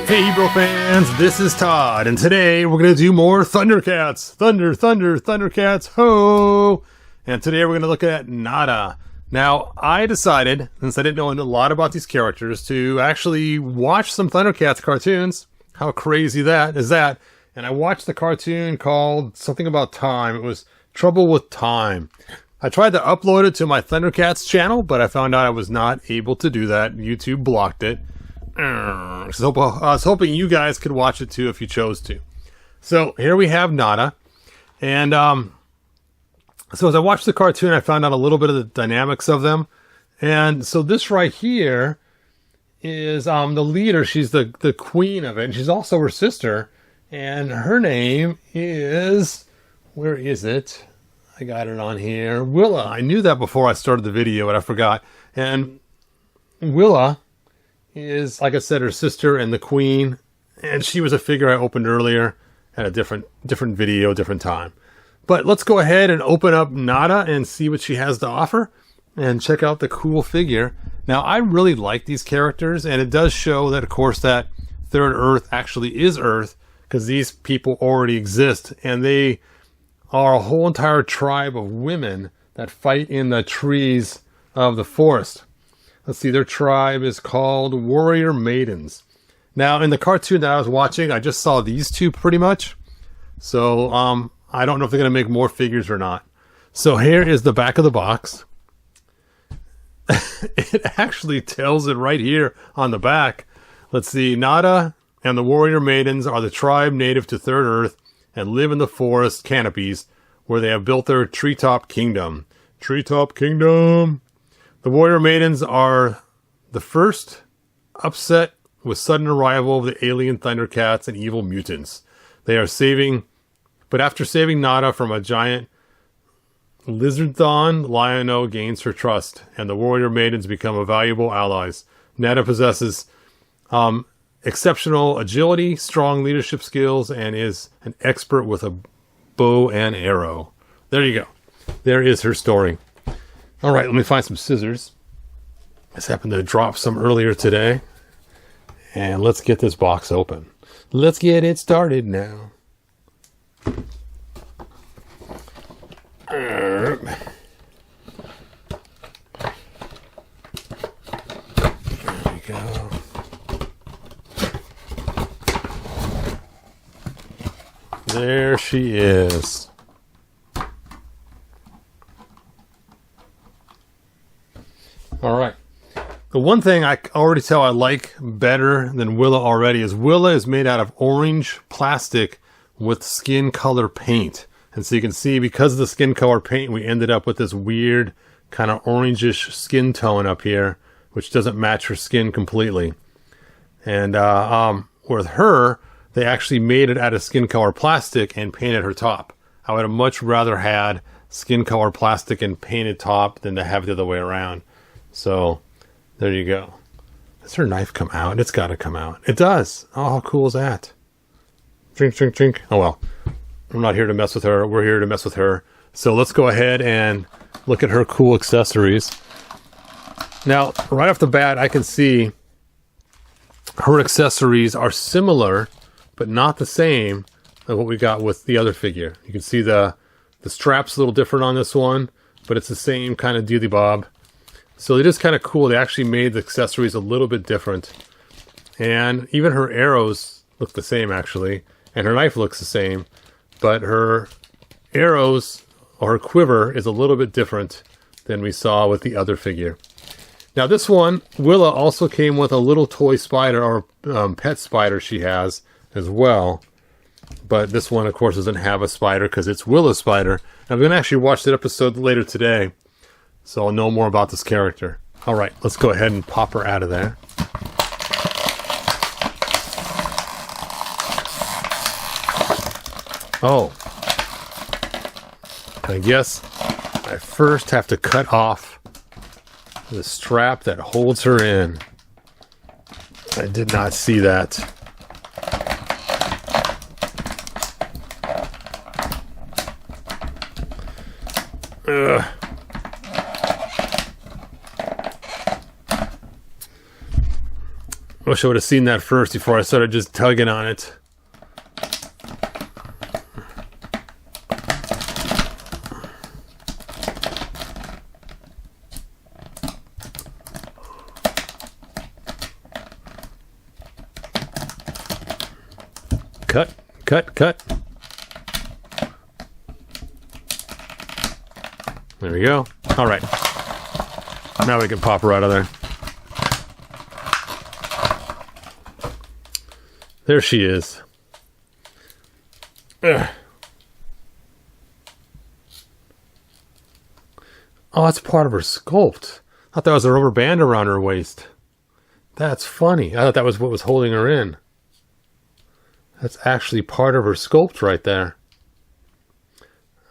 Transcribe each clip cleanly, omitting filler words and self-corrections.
Hey Ebro fans, this is Todd, and today we're going to do more Thundercats. Thundercats Ho! And today we're going to look at Nayda. Now, I decided, since I didn't know a lot about these characters, to actually watch some Thundercats cartoons. How crazy that is that? And I watched the cartoon called something about time. It was Trouble with Time. I tried to upload it to my Thundercats channel, but I found out I was not able to do that. YouTube blocked it. I was hoping you guys could watch it too if you chose to. So here we have Nayda. And so as I watched the cartoon, I found out a little bit of the dynamics of them. And so this right here is the leader. She's the queen of it. And she's also her sister. And her name is... where is it? I got it on here. Willa. I knew that before I started the video, but I forgot. And Willa is, like I said, her sister and the queen. And she was a figure I opened earlier at a different video, different time. But let's go ahead and open up Nayda and see what she has to offer. And check out the cool figure. Now, I really like these characters. And it does show that, of course, that Third Earth actually is Earth. Because these people already exist. And they are a whole entire tribe of women that fight in the trees of the forest. Let's see, their tribe is called Warrior Maidens. Now, in the cartoon that I was watching, I just saw these two pretty much. So, I don't know if they're going to make more figures or not. So here is the back of the box. It actually tells it right here on the back. Let's see, Nayda and the Warrior Maidens are the tribe native to Third Earth and live in the forest canopies where they have built their treetop kingdom. Treetop kingdom! The Warrior Maidens are the first upset with sudden arrival of the alien Thundercats and evil mutants. But after saving Nayda from a giant Lizardthon, Lion-O gains her trust, and the Warrior Maidens become valuable allies. Nayda possesses exceptional agility, strong leadership skills, and is an expert with a bow and arrow. There you go. There is her story. All right, let me find some scissors. I just happened to drop some earlier today. And let's get this box open. Let's get it started now. There we go. There she is. All right. The one thing I already tell I like better than Willa already is Willa is made out of orange plastic with skin color paint. And so you can see because of the skin color paint, we ended up with this weird kind of orangish skin tone up here, which doesn't match her skin completely. And with her, they actually made it out of skin color plastic and painted her top. I would have much rather had skin color plastic and painted top than to have it the other way around. So, there you go. Does her knife come out? It's got to come out. It does. Oh, how cool is that? Drink, drink, drink. Oh, well. I'm not here to mess with her. We're here to mess with her. So, let's go ahead and look at her cool accessories. Now, right off the bat, I can see her accessories are similar, but not the same as what we got with the other figure. You can see the strap's a little different on this one, but it's the same kind of dealy bob. So it is kind of cool. They actually made the accessories a little bit different. And even her arrows look the same, actually. And her knife looks the same. But her arrows, or her quiver, is a little bit different than we saw with the other figure. Now this one, Willa also came with a little toy spider, or pet spider she has as well. But this one, of course, doesn't have a spider because it's Willa's spider. And I'm going to actually watch that episode later today. So I'll know more about this character. All right, let's go ahead and pop her out of there. Oh. I guess I first have to cut off the strap that holds her in. I did not see that. Ugh. Wish I would have seen that first before I started just tugging on it. Cut, cut, cut. There we go. All right. Now we can pop her out of there. There she is. Ugh. Oh, that's part of her sculpt. I thought that was a rubber band around her waist. That's funny. I thought that was what was holding her in. That's actually part of her sculpt right there.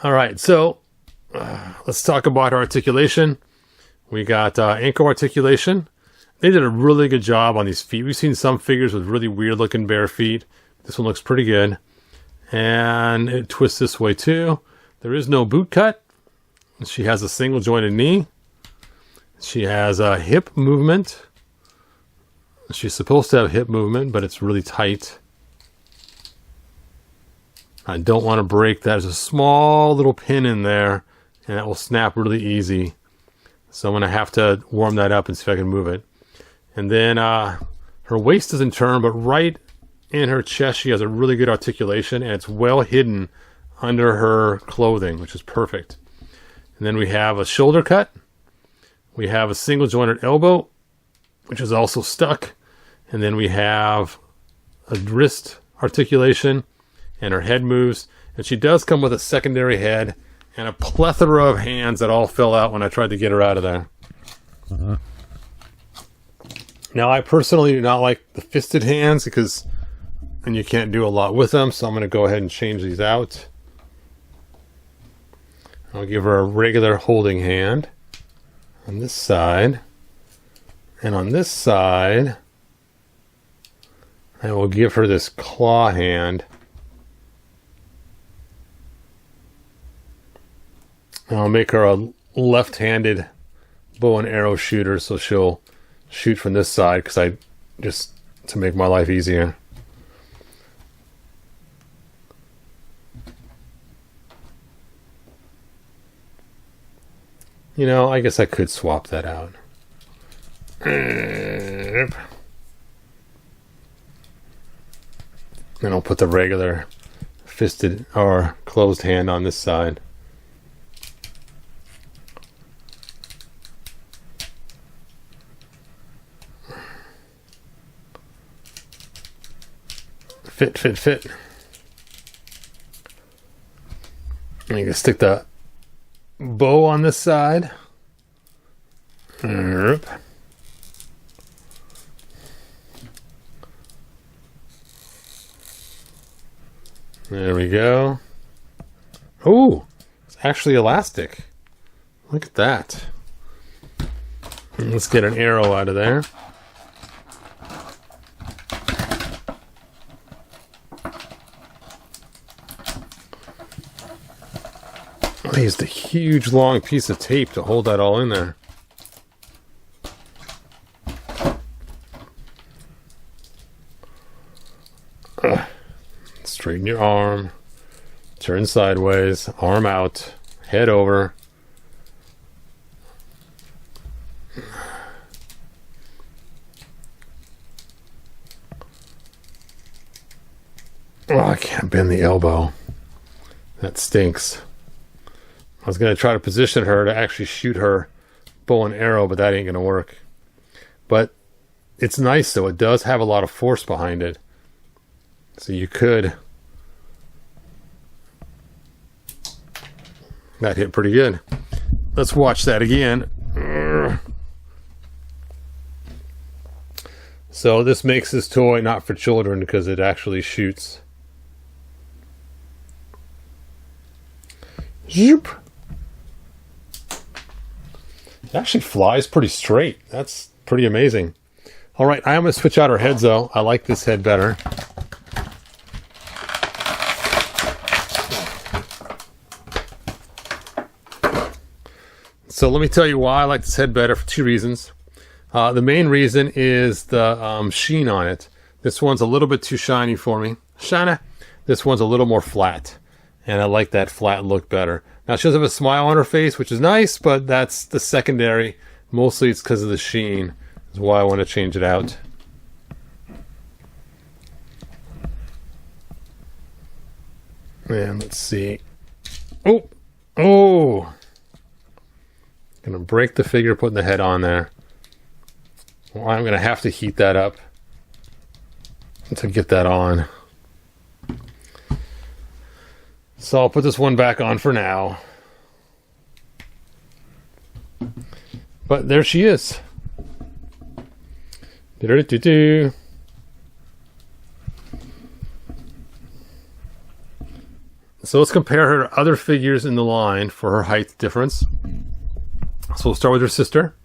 All right, so let's talk about articulation. We got ankle articulation. They did a really good job on these feet. We've seen some figures with really weird looking bare feet. This one looks pretty good. And it twists this way too. There is no boot cut. She has a single jointed knee. She has a hip movement. She's supposed to have hip movement, but it's really tight. I don't want to break that. There's a small little pin in there, and that will snap really easy. So I'm going to have to warm that up and see if I can move it. And then her waist doesn't turn, but right in her chest she has a really good articulation, and it's well hidden under her clothing, which is perfect. And then we have a shoulder cut. We have a single jointed elbow, which is also stuck. And then we have a wrist articulation, and her head moves. And she does come with a secondary head and a plethora of hands that all fell out when I tried to get her out of there. Uh-huh. Now, I personally do not like the fisted hands because then you can't do a lot with them. So I'm going to go ahead and change these out. I'll give her a regular holding hand on this side. And on this side, I will give her this claw hand. And I'll make her a left-handed bow and arrow shooter, so she'll shoot from this side because to make my life easier. You know, I guess I could swap that out. Then I'll put the regular fisted or closed hand on this side. Fit, fit, fit. And you can stick the bow on this side. There we go. Oh, it's actually elastic. Look at that. And let's get an arrow out of there. I used a huge long piece of tape to hold that all in there. Straighten your arm, turn sideways, arm out, head over. Oh, I can't bend the elbow. That stinks. I was going to try to position her to actually shoot her bow and arrow, but that ain't going to work. But it's nice, though. It does have a lot of force behind it. So you could... That hit pretty good. Let's watch that again. So this makes this toy not for children because it actually shoots. Zoop! It actually flies pretty straight. That's pretty amazing. All right, I'm going to switch out her heads, though. I like this head better. So let me tell you why I like this head better for two reasons. The main reason is the sheen on it. This one's a little bit too shiny for me. Shiny. This one's a little more flat, and I like that flat look better. Now, she does have a smile on her face, which is nice, but that's the secondary. Mostly it's because of the sheen. That's why I want to change it out. And let's see. Oh! Oh! Gonna break the figure putting the head on there. Well, I'm gonna have to heat that up to get that on. So I'll put this one back on for now. But there she is. Do-do-do-do-do. So let's compare her to other figures in the line for her height difference. So we'll start with her sister.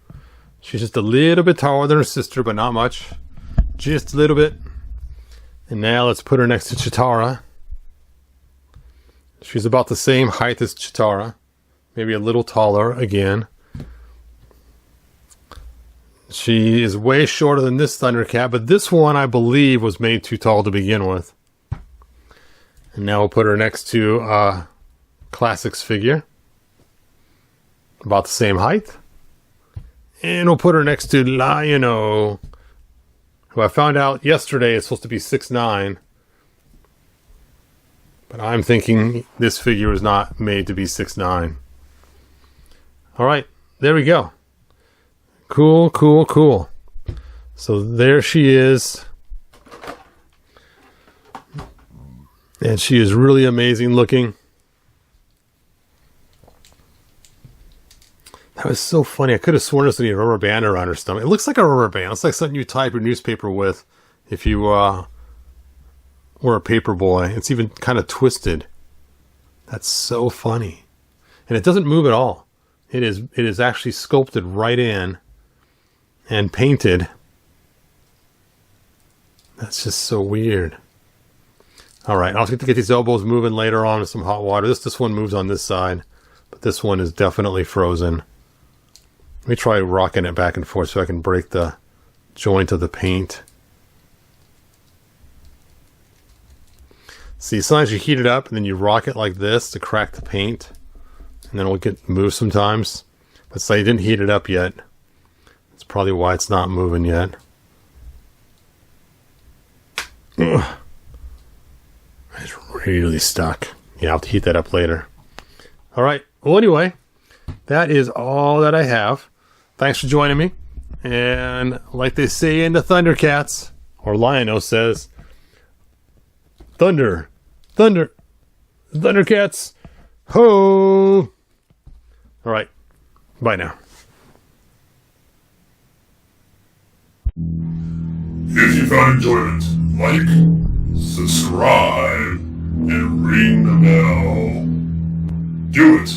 She's just a little bit taller than her sister, but not much. Just a little bit. And now let's put her next to Cheetara. She's about the same height as Cheetara. Maybe a little taller again. She is way shorter than this Thundercat, but this one I believe was made too tall to begin with. And now we'll put her next to Classics figure. About the same height. And we'll put her next to Lion-O, who I found out yesterday is supposed to be 6'9". But I'm thinking this figure is not made to be 6'9". Alright, there we go. Cool, cool, cool. So there she is. And she is really amazing looking. That was so funny. I could have sworn there's a rubber band around her stomach. It looks like a rubber band. It's like something you type your newspaper with if you were a paper boy. It's even kind of twisted. That's so funny. And it doesn't move at all. It is actually sculpted right in and painted. That's just so weird. Alright, I'll have to get these elbows moving later on with some hot water. This one moves on this side, but this one is definitely frozen. Let me try rocking it back and forth so I can break the joint of the paint. See, sometimes you heat it up and then you rock it like this to crack the paint. And then it'll get moved sometimes. But say you didn't heat it up yet. That's probably why it's not moving yet. Ugh. It's really stuck. Yeah, I'll have to heat that up later. Alright, well anyway, that is all that I have. Thanks for joining me. And like they say in the Thundercats, or Lion-O says, Thundercats Ho! Alright, bye now. If you found enjoyment, like, subscribe, and ring the bell. Do it!